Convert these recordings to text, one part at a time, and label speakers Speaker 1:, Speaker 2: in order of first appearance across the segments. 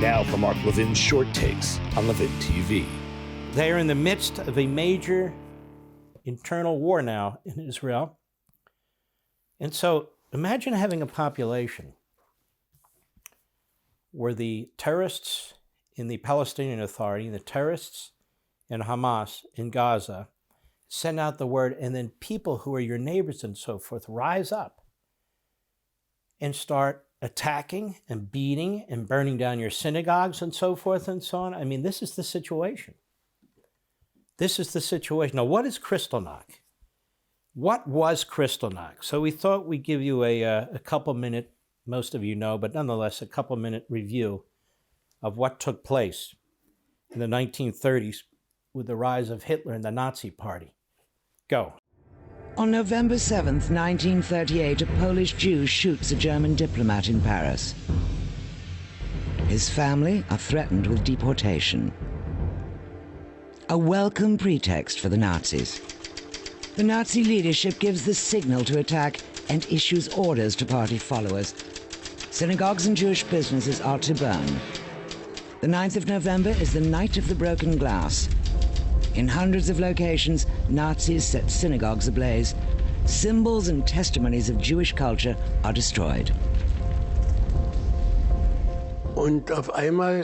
Speaker 1: Now for Mark Levin's Short Takes on Levin TV.
Speaker 2: They are in the midst of a major internal war now in Israel. And so imagine having a population where the terrorists in the Palestinian Authority and the terrorists in Hamas in Gaza send out the word, and then people who are your neighbors and so forth rise up and start attacking and beating and burning down your synagogues and so forth and so on. I mean, this is the situation. This is the situation. Now, what is Kristallnacht? What was Kristallnacht? So we thought we'd give you a couple-minute, most of you know, but nonetheless, a couple-minute review of what took place in the 1930s with the rise of Hitler and the Nazi Party. Go.
Speaker 3: On November 7th, 1938, a Polish Jew shoots a German diplomat in Paris. His family are threatened with deportation. A welcome pretext for the Nazis. The Nazi leadership gives the signal to attack and issues orders to party followers. Synagogues and Jewish businesses are to burn. The 9th of November is the Night of the Broken Glass. In hundreds of locations, Nazis set synagogues ablaze. Symbols and testimonies of Jewish culture are destroyed.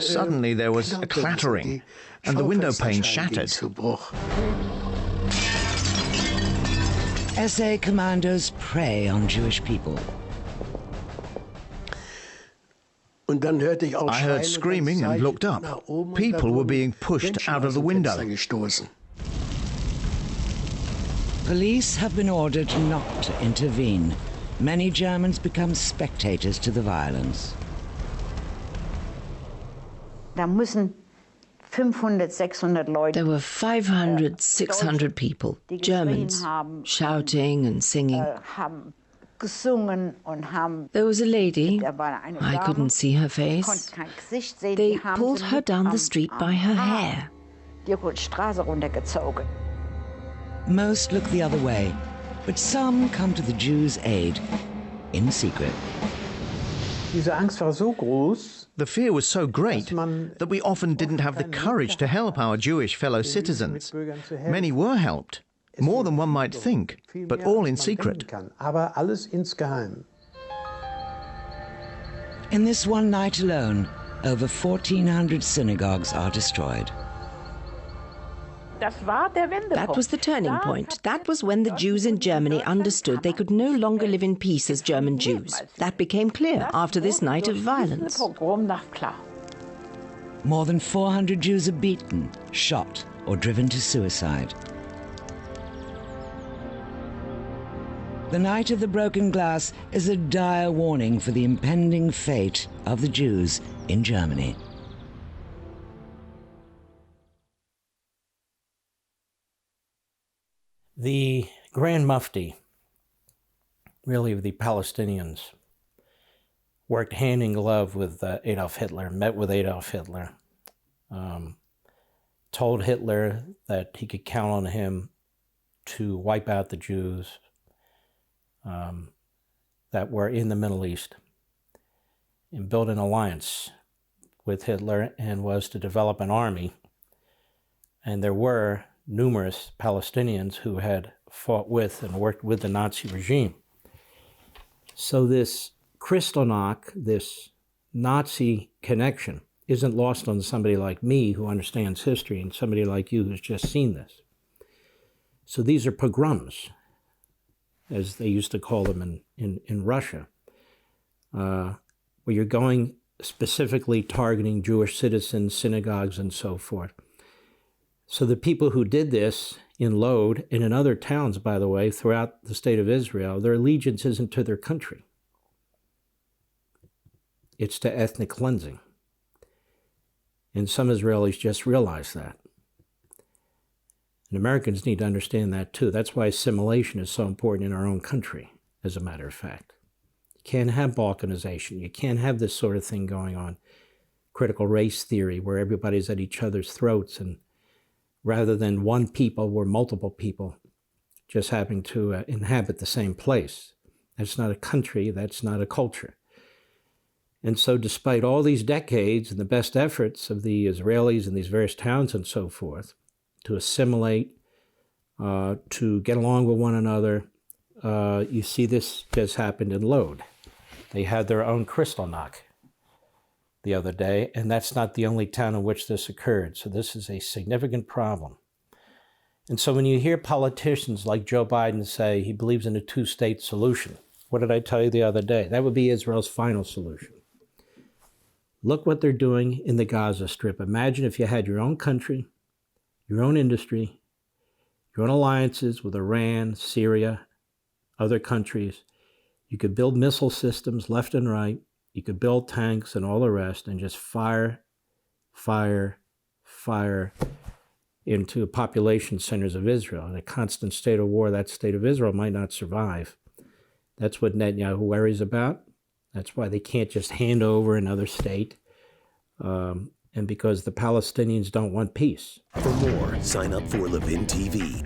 Speaker 4: Suddenly there was a clattering, and the window pane shattered.
Speaker 3: SA commandos prey on Jewish people.
Speaker 4: I heard screaming and looked up. People were being pushed out of the window.
Speaker 3: Police have been ordered not to intervene. Many Germans become spectators to the violence.
Speaker 5: There were 500, 600 people, Germans, shouting and singing. There was a lady, I couldn't see her face. They pulled her down the street by her hair.
Speaker 3: Most look the other way, but some come to the Jews' aid, in secret.
Speaker 4: The fear was so great that we often didn't have the courage to help our Jewish fellow citizens. Many were helped, more than one might think, but all in secret.
Speaker 3: In this one night alone, over 1,400 synagogues are destroyed.
Speaker 6: That was the turning point. That was when the Jews in Germany understood they could no longer live in peace as German Jews. That became clear after this night of violence.
Speaker 3: More than 400 Jews are beaten, shot, or driven to suicide. The Night of the Broken Glass is a dire warning for the impending fate of the Jews in Germany.
Speaker 2: The Grand Mufti, really of the Palestinians, worked hand in glove with Adolf Hitler, met with Adolf Hitler, told Hitler that he could count on him to wipe out the Jews that were in the Middle East, and built an alliance with Hitler and was to develop an army. And there were numerous Palestinians who had fought with and worked with the Nazi regime. So this Kristallnacht, this Nazi connection, isn't lost on somebody like me who understands history and somebody like you who's just seen this. So these are pogroms, as they used to call them in Russia, where you're going specifically targeting Jewish citizens, synagogues, and so forth. So the people who did this in Lod and in other towns, by the way, throughout the state of Israel, their allegiance isn't to their country. It's to ethnic cleansing. And some Israelis just realize that. And Americans need to understand that too. That's why assimilation is so important in our own country, as a matter of fact. You can't have balkanization. You can't have this sort of thing going on. Critical race theory, where everybody's at each other's throats, and rather than one people, we're multiple people just having to inhabit the same place. That's not a country, that's not a culture. And so despite all these decades and the best efforts of the Israelis in these various towns and so forth to assimilate, to get along with one another, you see this just happened in Lod. They had their own Kristallnacht the other day, and that's not the only town in which this occurred. So this is a significant problem. And so when you hear politicians like Joe Biden say he believes in a two-state solution, what did I tell you the other day? That would be Israel's final solution. Look what they're doing in the Gaza Strip. Imagine if you had your own country, your own industry, your own alliances with Iran, Syria, other countries. You could build missile systems left and right. You could build tanks and all the rest and just fire into population centers of Israel. In a constant state of war, that state of Israel might not survive. That's what Netanyahu worries about. That's why they can't just hand over another state, and because the Palestinians don't want peace.
Speaker 1: For more, sign up for Levin TV.